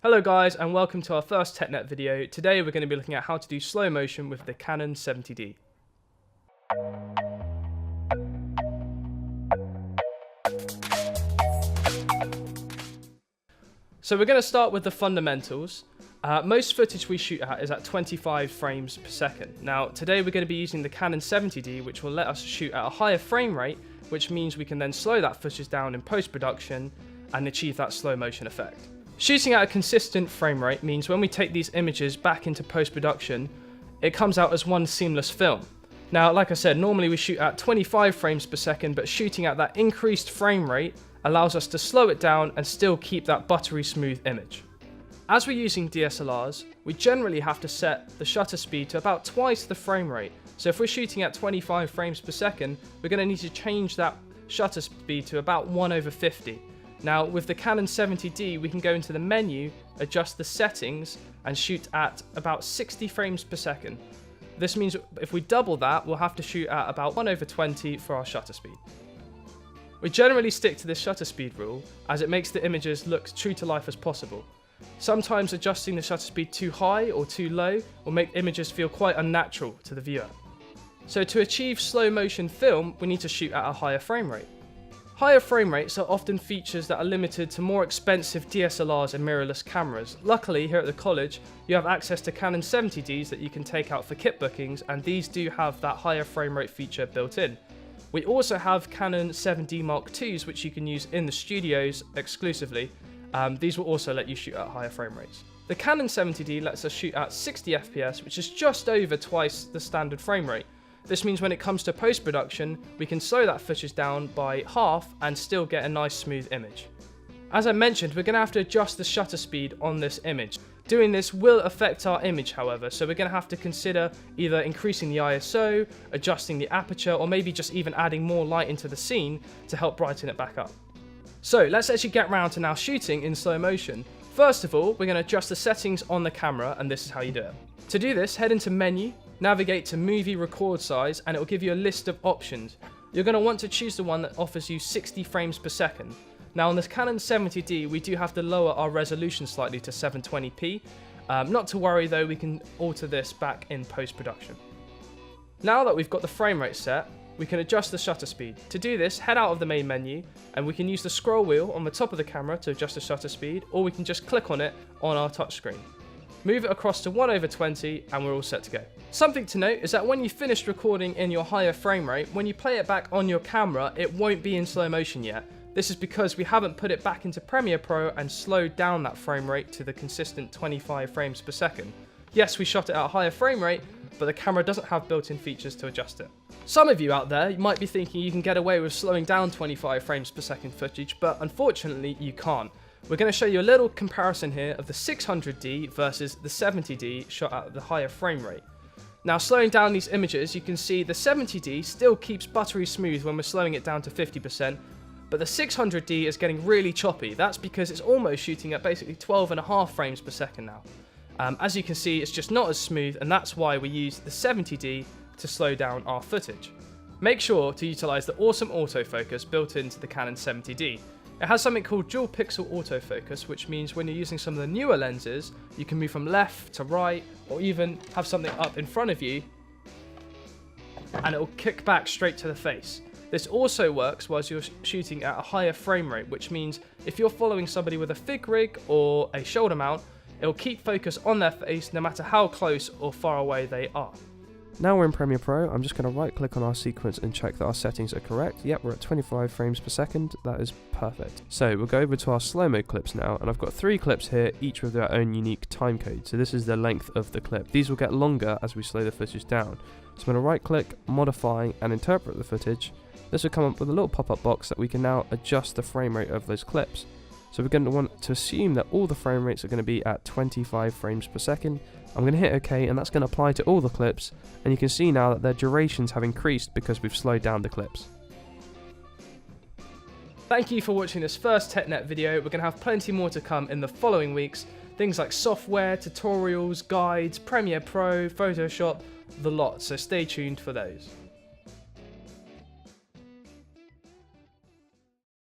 Hello guys and welcome to our first TechNet video. Today we're going to be looking at how to do slow motion with the Canon 70D. So we're going to start with the fundamentals. Most footage we shoot at is at 25 frames per second. Now today we're going to be using the Canon 70D, which will let us shoot at a higher frame rate, which means we can then slow that footage down in post-production and achieve that slow motion effect. Shooting at a consistent frame rate means when we take these images back into post-production, it comes out as one seamless film. Now, like I said, normally we shoot at 25 frames per second, but shooting at that increased frame rate allows us to slow it down and still keep that buttery smooth image. As we're using DSLRs, we generally have to set the shutter speed to about twice the frame rate. So if we're shooting at 25 frames per second, we're going to need to change that shutter speed to about 1/50. Now with the Canon 70D, we can go into the menu, adjust the settings and shoot at about 60 frames per second. This means if we double that, we'll have to shoot at about 1/20 for our shutter speed. We generally stick to this shutter speed rule as it makes the images look true to life as possible. Sometimes adjusting the shutter speed too high or too low will make images feel quite unnatural to the viewer. So to achieve slow motion film, we need to shoot at a higher frame rate. Higher frame rates are often features that are limited to more expensive DSLRs and mirrorless cameras. Luckily, here at the college, you have access to Canon 70Ds that you can take out for kit bookings, and these do have that higher frame rate feature built in. We also have Canon 7D Mark IIs, which you can use in the studios exclusively. These will also let you shoot at higher frame rates. The Canon 70D lets us shoot at 60 FPS, which is just over twice the standard frame rate. This means when it comes to post-production, we can slow that footage down by half and still get a nice smooth image. As I mentioned, we're going to have to adjust the shutter speed on this image. Doing this will affect our image, however, so we're going to have to consider either increasing the ISO, adjusting the aperture, or maybe just even adding more light into the scene to help brighten it back up. So let's actually get round to now shooting in slow motion. First of all, we're going to adjust the settings on the camera, and this is how you do it. To do this, head into Menu, navigate to Movie Record Size, and it will give you a list of options. You're going to want to choose the one that offers you 60 frames per second. Now on this Canon 70D, we do have to lower our resolution slightly to 720p. Not to worry though, we can alter this back in post-production. Now that we've got the frame rate set, we can adjust the shutter speed. To do this, head out of the main menu, and we can use the scroll wheel on the top of the camera to adjust the shutter speed, or we can just click on it on our touchscreen. Move it across to 1/20 and we're all set to go. Something to note is that when you finished recording in your higher frame rate, when you play it back on your camera, it won't be in slow motion yet. This is because we haven't put it back into Premiere Pro and slowed down that frame rate to the consistent 25 frames per second. Yes, we shot it at a higher frame rate, but the camera doesn't have built-in features to adjust it. Some of you out there might be thinking you can get away with slowing down 25 frames per second footage, but unfortunately you can't. We're going to show you a little comparison here of the 600D versus the 70D shot at the higher frame rate. Now slowing down these images, you can see the 70D still keeps buttery smooth when we're slowing it down to 50%, but the 600D is getting really choppy. That's because it's almost shooting at basically 12.5 frames per second now. As you can see, it's just not as smooth, and that's why we use the 70D to slow down our footage. Make sure to utilize the awesome autofocus built into the Canon 70D. It has something called dual pixel autofocus, which means when you're using some of the newer lenses, you can move from left to right, or even have something up in front of you, and it will kick back straight to the face. This also works whilst you're shooting at a higher frame rate, which means if you're following somebody with a fig rig or a shoulder mount, it will keep focus on their face no matter how close or far away they are. Now we're in Premiere Pro, I'm just going to right click on our sequence and check that our settings are correct. Yep, we're at 25 frames per second, that is perfect. So we'll go over to our slow-mo clips now, and I've got 3 clips here, each with their own unique time code. So this is the length of the clip. These will get longer as we slow the footage down. So I'm going to right click, modify and interpret the footage. This will come up with a little pop-up box that we can now adjust the frame rate of those clips. So we're going to want to assume that all the frame rates are going to be at 25 frames per second. I'm going to hit OK, and that's going to apply to all the clips, and you can see now that their durations have increased because we've slowed down the clips. Thank you for watching this first TechNet video. We're going to have plenty more to come in the following weeks. Things like software, tutorials, guides, Premiere Pro, Photoshop, the lot, so stay tuned for those.